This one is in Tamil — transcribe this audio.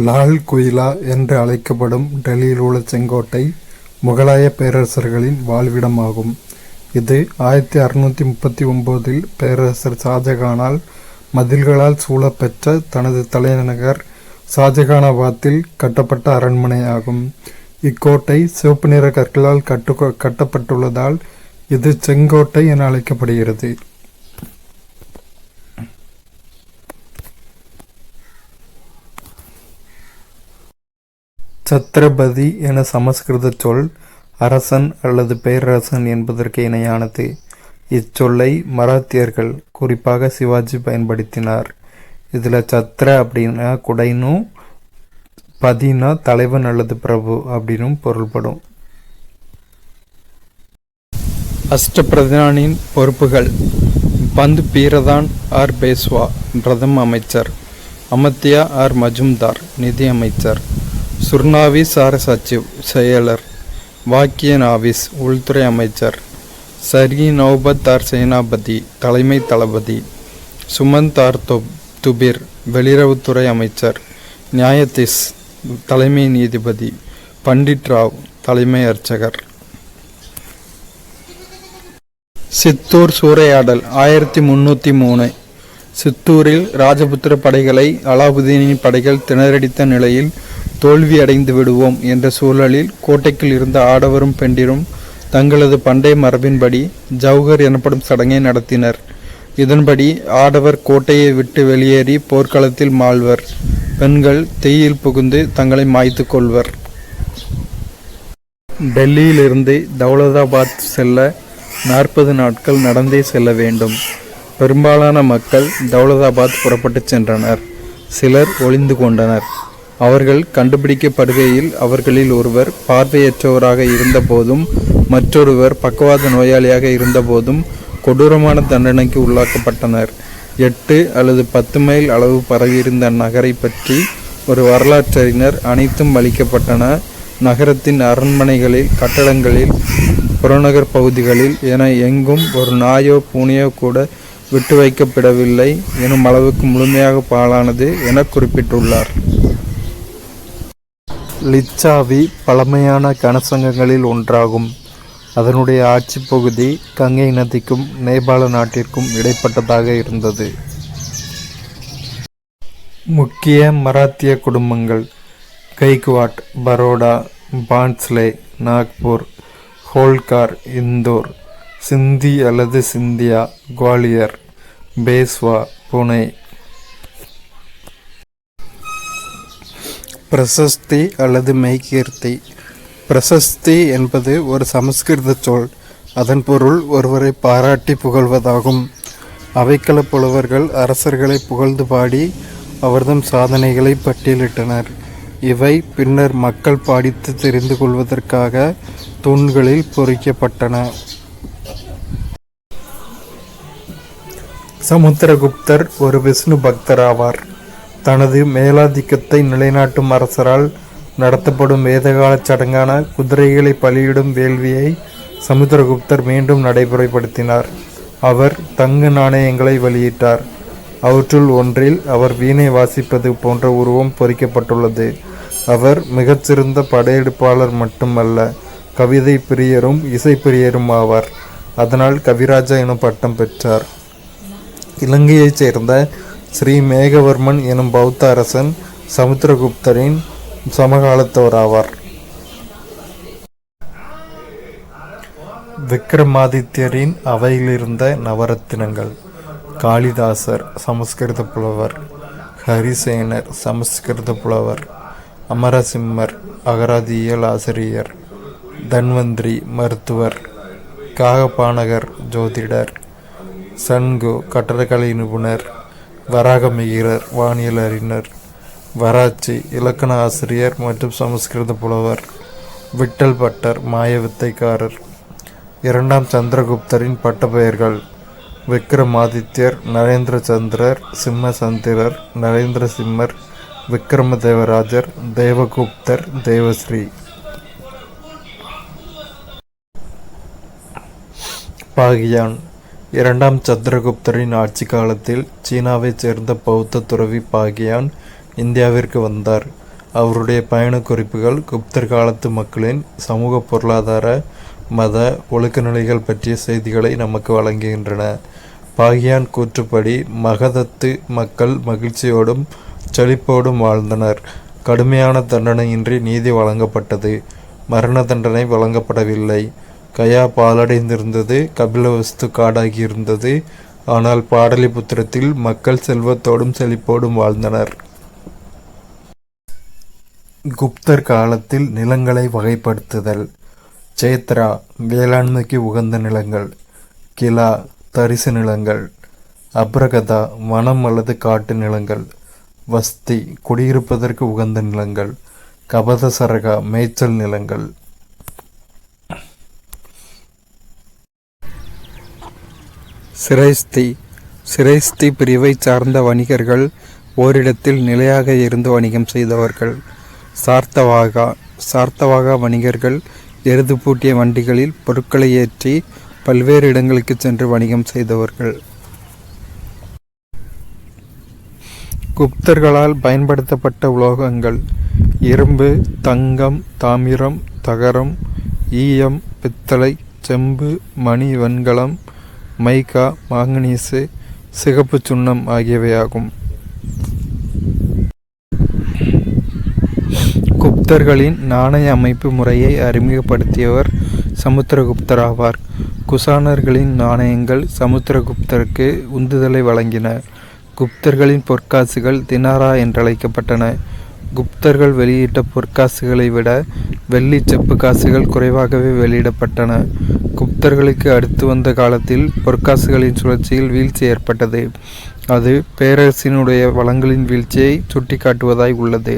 லால் குயிலா என்று அழைக்கப்படும் டெல்லியில் உள்ள செங்கோட்டை முகலாய பேரரசர்களின் வாழ்விடமாகும். இது 1639 பேரரசர் ஷாஜகானால் மதில்களால் சூழப்பெற்ற தனது தலைநகர் ஷாஜகானாபாத்தில் கட்டப்பட்ட அரண்மனையாகும். இக்கோட்டை சிவப்பு நிற கற்களால் கட்டப்பட்டுள்ளதால் இது செங்கோட்டை என அழைக்கப்படுகிறது. சத்ரபதி என சமஸ்கிருத சொல் அரசன் அல்லது பேரரசன் என்பதற்கு இணையானது. இச்சொல்லை மராத்தியர்கள், குறிப்பாக சிவாஜி பயன்படுத்தினார். இதில் சத்ர அப்படின்னா குடைனும், பதினா தலைவன் அல்லது பிரபு அப்படின்னும் பொருள்படும். அஷ்டபிரதானின் பொறுப்புகள்: பந்த் பீரதான் ஆர் பேஸ்வா பிரதம அமைச்சர், அமத்யா ஆர் மஜும்தார் நிதி அமைச்சர், சுர்னாவிஸ் ஆர் சச்சிவ் செயலர், வாக்கிய நாவிஸ் உள்துறை அமைச்சர், சரி நௌபத் ஆர் சேனாபதி தலைமை தளபதி, சுமந்த் ஆர் துபிர் வெளியுறவுத்துறை அமைச்சர், நியாயதிஸ் தலைமை நீதிபதி, பண்டிட் ராவ் தலைமை அர்ச்சகர். சித்தூர் சூறையாடல் 1303. சித்தூரில் ராஜபுத்திர படைகளை அலாவுதீனின் படைகள் திணறடித்த நிலையில் தோல்வியடைந்து விடுவோம் என்ற சூழலில் கோட்டைக்குள் இருந்த ஆடவரும் பெண்டிரும் தங்களது பண்டைய மரபின்படி ஜவுகர் எனப்படும் சடங்கை நடத்தினர். இதன்படி ஆடவர் கோட்டையை விட்டு வெளியேறி போர்க்களத்தில் மாழ்வர், பெண்கள் தீயில் புகுந்து தங்களை மாய்த்து கொள்வர். டெல்லியிலிருந்து தௌலதாபாத் செல்ல 40 நாட்கள் நடந்தே செல்ல வேண்டும். பெரும்பாலான மக்கள் தௌலதாபாத் புறப்பட்டு சென்றனர். சிலர் ஒளிந்து கொண்டனர். அவர்கள் கண்டுபிடிக்கப்படுகையில் அவர்களில் ஒருவர் பார்வையற்றவராக இருந்தபோதும் மற்றொருவர் பக்கவாத நோயாளியாக இருந்தபோதும் கொடூரமான தண்டனைக்கு உள்ளாக்கப்பட்டனர். 8 அல்லது 10 மைல் அளவு பரவியிருந்த நகரை பற்றி ஒரு வரலாற்றறிஞர் அனைத்தும் அளிக்கப்பட்டன. நகரத்தின் அரண்மனைகளில், கட்டடங்களில், புறநகர் பகுதிகளில் என எங்கும் ஒரு நாயோ பூனையோ கூட விட்டு வைக்கப்படவில்லை எனும் அளவுக்கு முழுமையாக பாழானது என குறிப்பிட்டுள்ளார். லிச்சாவி பழமையான கனசங்கங்களில் ஒன்றாகும். அதனுடைய ஆட்சி பகுதி கங்கை நதிக்கும் நேபாள நாட்டிற்கும் இடைப்பட்டதாக இருந்தது. முக்கிய மராத்திய குடும்பங்கள்: கைக்வாட், பரோடா, பான்ஸ்லே, நாக்பூர், ஹோல்கார், இந்தோர், சிந்தி அல்லது சிந்தியா, குவாலியர், பேஸ்வா, புனே. பிரசஸ்தி அல்லது மெய்கீர்த்தி. பிரசஸ்தி என்பது ஒரு சமஸ்கிருத சொல். அதன் பொருள் ஒருவரை பாராட்டி புகழ்வதாகும். அவைக்கள புலவர்கள் அரசர்களை புகழ்ந்து பாடி அவர்தம் சாதனைகளை பட்டியலிட்டனர். இவை பின்னர் மக்கள் படித்து தெரிந்து கொள்வதற்காக தூண்களில் பொறிக்கப்பட்டன. சமுத்திரகுப்தர் ஒரு விஷ்ணு பக்தர் ஆவார். தனது மேலாதிக்கத்தை நிலைநாட்டும் அரசரால் நடத்தப்படும் வேதகால சடங்கான குதிரைகளை பலியிடும் வேள்வியை சமுத்திரகுப்தர் மீண்டும் நடைமுறைப்படுத்தினார். அவர் தங்க நாணயங்களை வெளியிட்டார். அவற்றுள் ஒன்றில் அவர் வீணை வாசிப்பது போன்ற உருவம் பொறிக்கப்பட்டுள்ளது. அவர் மிகச்சிறந்த படையெடுப்பாளர் மட்டுமல்ல, கவிதை பிரியரும் இசை பிரியரும் ஆவார். அதனால் கவிராஜா எனும் பட்டம் பெற்றார். இலங்கையைச் சேர்ந்த ஸ்ரீ மேகவர்மன் எனும் பௌத்த அரசன் சமுத்திரகுப்தரின் சமகாலத்தவராவார். விக்ரமாதித்யரின் அவையிலிருந்த நவரத்தினங்கள்: காளிதாசர் சமஸ்கிருத புலவர், ஹரிசேனர் சமஸ்கிருத புலவர், அமரசிம்மர் அகராதியியல் ஆசிரியர், தன்வந்திரி மருத்துவர், காகபானகர் ஜோதிடர், சன்கு கட்டடக்கலை நிபுணர், வராகமிகிரர் வானியல் அறிஞர், வராச்சி இலக்கண ஆசிரியர் மற்றும் சமஸ்கிருத புலவர், விட்டல் பட்டர் மாயவித்தைக்காரர். 2ஆம் சந்திரகுப்தரின் பட்டப்பெயர்கள்: விக்ரமாதித்யர், நரேந்திர சந்திரர், சிம்ம சந்திரர், நரேந்திர சிம்மர், விக்ரம தேவராஜர், தேவகுப்தர், தேவஸ்ரீ. பாகியான் 2ஆம் சந்திரகுப்தரின் ஆட்சி காலத்தில் சீனாவைச் சேர்ந்த பௌத்த துறவி பாகியான் இந்தியாவிற்கு வந்தார். அவருடைய பயணக் குறிப்புகள் குப்தர் காலத்து மக்களின் சமூக, பொருளாதார, மத, ஒழுக்க நிலைகள் பற்றிய செய்திகளை நமக்கு வழங்குகின்றன. பாகியான் கூற்றுப்படி மகதத்து மக்கள் மகிழ்ச்சியோடும் செழிப்போடும் வாழ்ந்தனர். கடுமையான தண்டனையின்றி நீதி வழங்கப்பட்டது. மரண தண்டனை வழங்கப்படவில்லை. கயா பாலடைந்திருந்தது. கபிலவஸ்து காடாகியிருந்தது. ஆனால் பாடலிபுத்திரத்தில் மக்கள் செல்வத்தோடும் செழிப்போடும் வாழ்ந்தனர். குப்தர் காலத்தில் நிலங்களை வகைப்படுத்துதல். சேத்ரா வேளாண்மைக்கு உகந்த நிலங்கள். கிலா தரிசு நிலங்கள். அப்ரகதா வனம் அல்லது காட்டு நிலங்கள். வஸ்தி குடியிருப்பதற்கு உகந்த நிலங்கள். கபதசரகா மேய்ச்சல் நிலங்கள். சிரேஸ்தி பிரிவை சார்ந்த வணிகர்கள் ஓரிடத்தில் நிலையாக இருந்து வணிகம் செய்தவர்கள். சார்த்தவாகா வணிகர்கள் எருது பூட்டிய வண்டிகளில் பொருட்களை ஏற்றி பல்வேறு இடங்களுக்கு சென்று வணிகம் செய்தவர்கள். குப்தர்களால் பயன்படுத்தப்பட்ட உலோகங்கள்: இரும்பு, தங்கம், தாமிரம், தகரம், ஈயம், பித்தளை, செம்பு, மணி, வெண்கலம், மைக்கா, மாங்கனீசு, சிகப்பு சுண்ணம் ஆகியவையாகும். குப்தர்களின் நாணய அமைப்பு முறையை அறிமுகப்படுத்தியவர் சமுத்திரகுப்தர் ஆவார். குசானர்களின் நாணயங்கள் சமுத்திரகுப்தருக்கு உந்துதலை வழங்கின. குப்தர்களின் பொற்காசுகள் தினாரா என்றழைக்கப்பட்டன. குப்தர்கள் வெளியிட்ட பொற்காசுகளை விட வெள்ளி செப்பு காசுகள் குறைவாகவே வெளியிடப்பட்டன. குப்தர்களுக்கு அடுத்து வந்த காலத்தில் பொற்காசுகளின் சுழற்சியில் வீழ்ச்சி ஏற்பட்டது. அது பேரரசினுடைய வளங்களின் வீழ்ச்சியை சுட்டிக்காட்டுவதாய் உள்ளது.